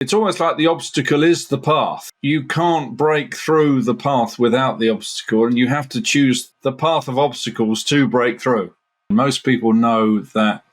It's almost like the obstacle is the path. You can't break through the path without the obstacle, and you have to choose the path of obstacles to break through. Most people know that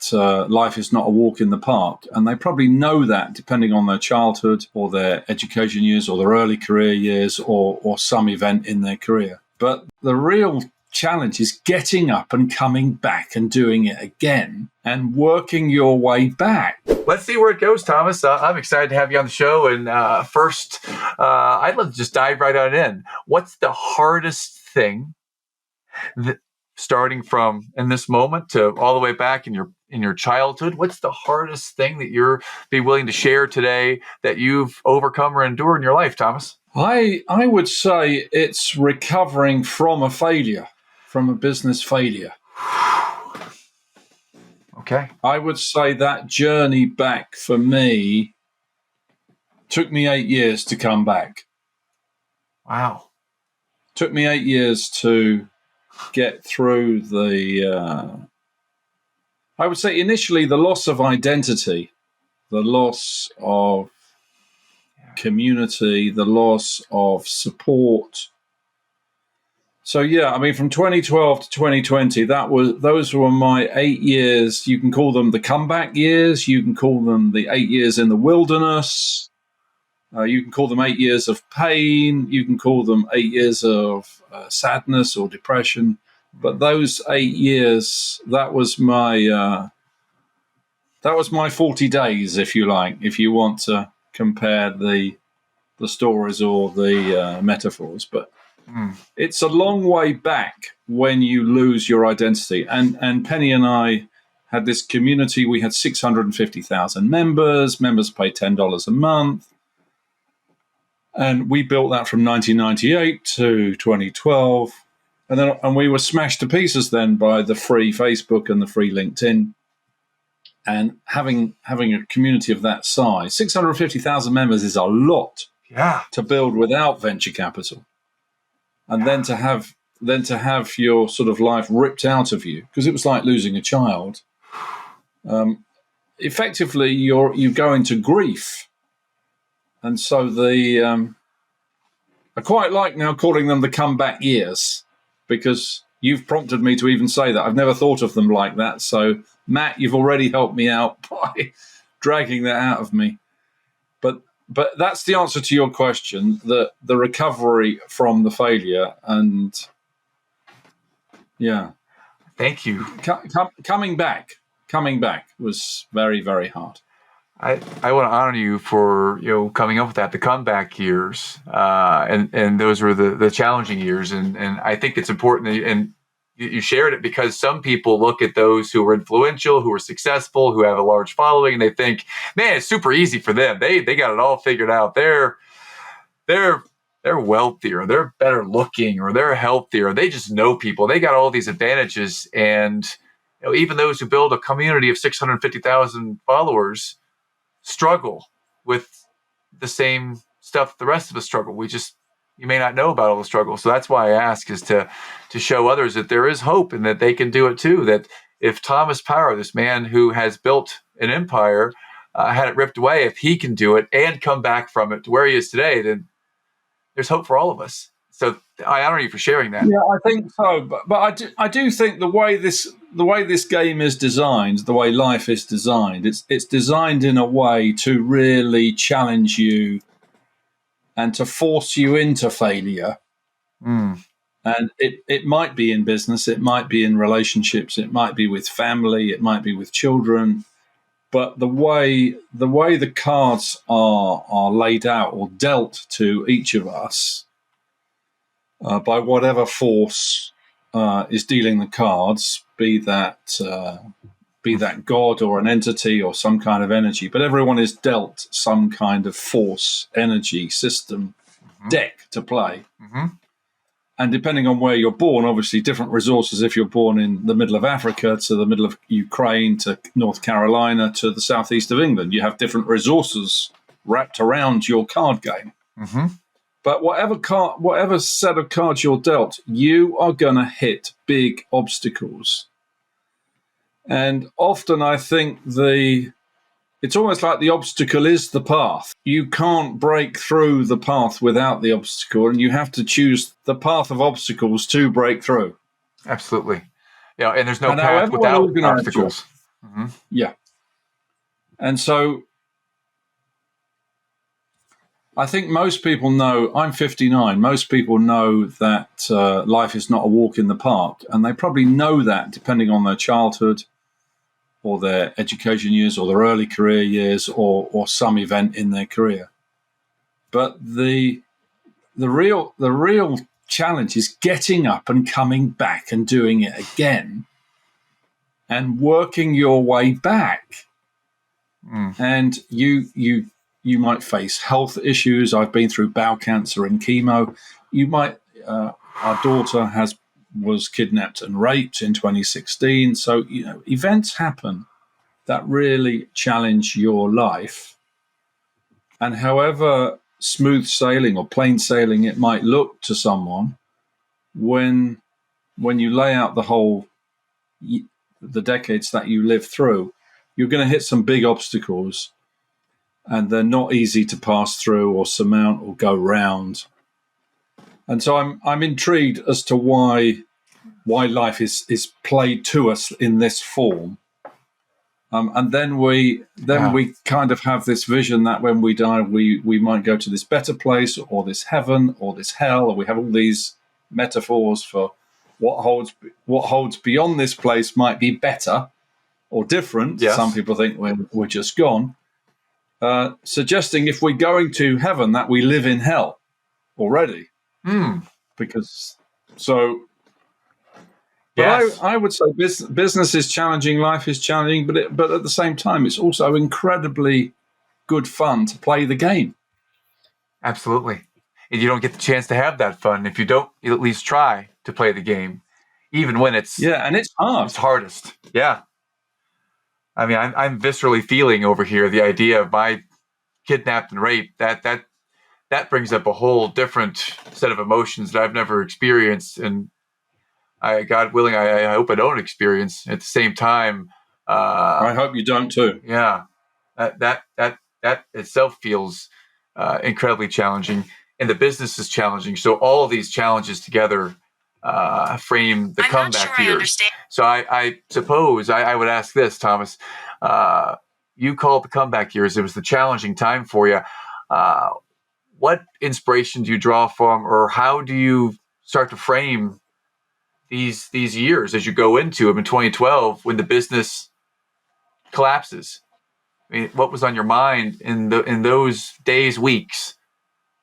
life is not a walk in the park, and they probably know that depending on their childhood or their education years or their early career years or some event in their career. But the real challenge is getting up and coming back and doing it again and working your way back. Let's see where it goes, Thomas. I'm excited to have you on the show. And first, I'd love to just dive right on in. What's the hardest thing starting from in this moment to all the way back in your childhood? What's the hardest thing that you're be willing to share today that you've overcome or endured in your life, Thomas? I would say it's recovering from a failure, from a business failure. Okay. I would say that journey back for me took me 8 years to come back. Wow. Took me 8 years to get through I would say initially the loss of identity, the loss of community, the loss of support. So yeah, I mean, from 2012 to 2020, those were my 8 years. You can call them the comeback years. You can call them the 8 years in the wilderness. You can call them 8 years of pain. You can call them 8 years of sadness or depression. But those 8 years, that was my 40 days, if you like, if you want to compare the stories or the metaphors. But it's a long way back when you lose your identity. And Penny and I had this community. We had 650,000 members. Members pay $10 a month. And we built that from 1998 to 2012. And we were smashed to pieces then by the free Facebook and the free LinkedIn. And having a community of that size, 650,000 members is a lot to build without venture capital. And then to have your sort of life ripped out of you, because it was like losing a child. Effectively, you go into grief. And so I quite like now calling them the comeback years, because you've prompted me to even say that. I've never thought of them like that. So, Matt, you've already helped me out by dragging that out of me. But that's the answer to your question, the recovery from the failure. And, yeah. Thank you. Coming back was very, very hard. I want to honor you for coming up with that, the comeback years, and those were the challenging years, and I think it's important, and you shared it because some people look at those who are influential, who are successful, who have a large following, and they think, man, it's super easy for them. They got it all figured out. They're wealthier, they're better looking, or they're healthier. They just know people. They got all these advantages, and even those who build a community of 650,000 followers struggle with the same stuff the rest of us struggle. You may not know about all the struggles. So that's why I ask, is to show others that there is hope and that they can do it too. That if Thomas Power, this man who has built an empire, had it ripped away, if he can do it and come back from it to where he is today, then there's hope for all of us. So I honor you for sharing that. Yeah, I think so. But I do think the way this game is designed, the way life is designed, it's designed in a way to really challenge you and to force you into failure. And it might be in business, it might be in relationships, it might be with family, it might be with children. But the way the cards are laid out or dealt to each of us, by whatever force is dealing the cards, be that God or an entity or some kind of energy, but everyone is dealt some kind of force, energy, system, deck to play. And depending on where you're born, obviously different resources. If you're born in the middle of Africa to the middle of Ukraine to North Carolina to the southeast of England, you have different resources wrapped around your card game. But whatever set of cards you're dealt, you are going to hit big obstacles. And often I think the it's almost like the obstacle is the path. You can't break through the path without the obstacle, and you have to choose the path of obstacles to break through. Absolutely. Yeah, and there's no And path however well without organized you are. obstacles. Mm-hmm. Yeah. And so I think most people know, I'm 59, most people know that life is not a walk in the park. And they probably know that depending on their childhood or their education years or their early career years or some event in their career. But the real challenge is getting up and coming back and doing it again and working your way back. And you might face health issues. I've been through bowel cancer and chemo. You might our daughter was kidnapped and raped in 2016. So events happen that really challenge your life. And however smooth sailing or plain sailing it might look to someone, when you lay out the decades that you live through, you're going to hit some big obstacles, and they're not easy to pass through or surmount or go round. And so I'm intrigued as to why life is played to us in this form. And then we kind of have this vision that when we die, we might go to this better place or this heaven or this hell, or we have all these metaphors for what holds beyond this place might be better or different. Yes. Some people think we're just gone, suggesting if we're going to heaven that we live in hell already. Because so. But yes. I would say business is challenging, life is challenging, but at the same time, it's also incredibly good fun to play the game. Absolutely. And you don't get the chance to have that fun if you don't at least try to play the game, even when it's and it's hard. It's hardest. Yeah. I mean, I'm viscerally feeling over here the idea of my kidnapped and raped. That brings up a whole different set of emotions that I've never experienced, and God willing, I hope I don't experience at the same time. I hope you don't too. Yeah, that itself feels incredibly challenging, and the business is challenging. So all of these challenges together frame the comeback years. So I suppose I would ask this, Thomas. You call it the comeback years. It was the challenging time for you. What inspiration do you draw from, or how do you start to frame these years as you go into them in 2012 when the business collapses? I mean, what was on your mind in those days, weeks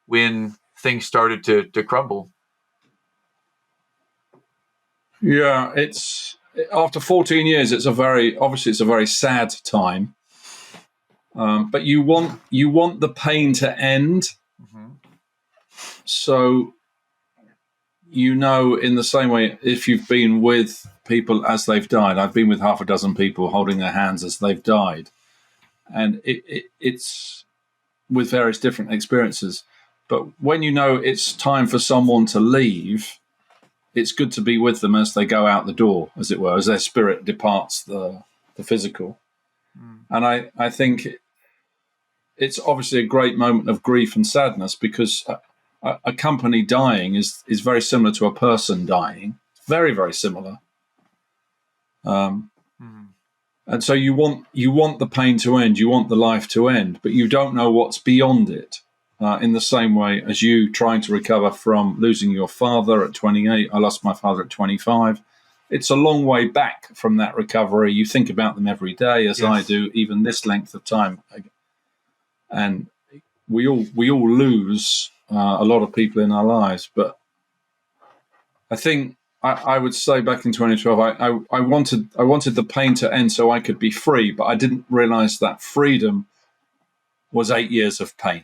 when things started to crumble? Yeah, it's after 14 years. It's a very sad time. But you want the pain to end. Mm-hmm. So, in the same way, if you've been with people as they've died, I've been with half a dozen people holding their hands as they've died. And it's with various different experiences. But when it's time for someone to leave, it's good to be with them as they go out the door, as it were, as their spirit departs the physical. And I think it's obviously a great moment of grief and sadness, because a company dying is very similar to a person dying. Very, very similar. And so you want the pain to end, you want the life to end, but you don't know what's beyond it. In the same way as you trying to recover from losing your father at 28. I lost my father at 25. It's a long way back from that recovery. You think about them every day, as I do, even this length of time. And we all lose a lot of people in our lives. But I think I would say back in 2012, I wanted the pain to end so I could be free, but I didn't realize that freedom was 8 years of pain.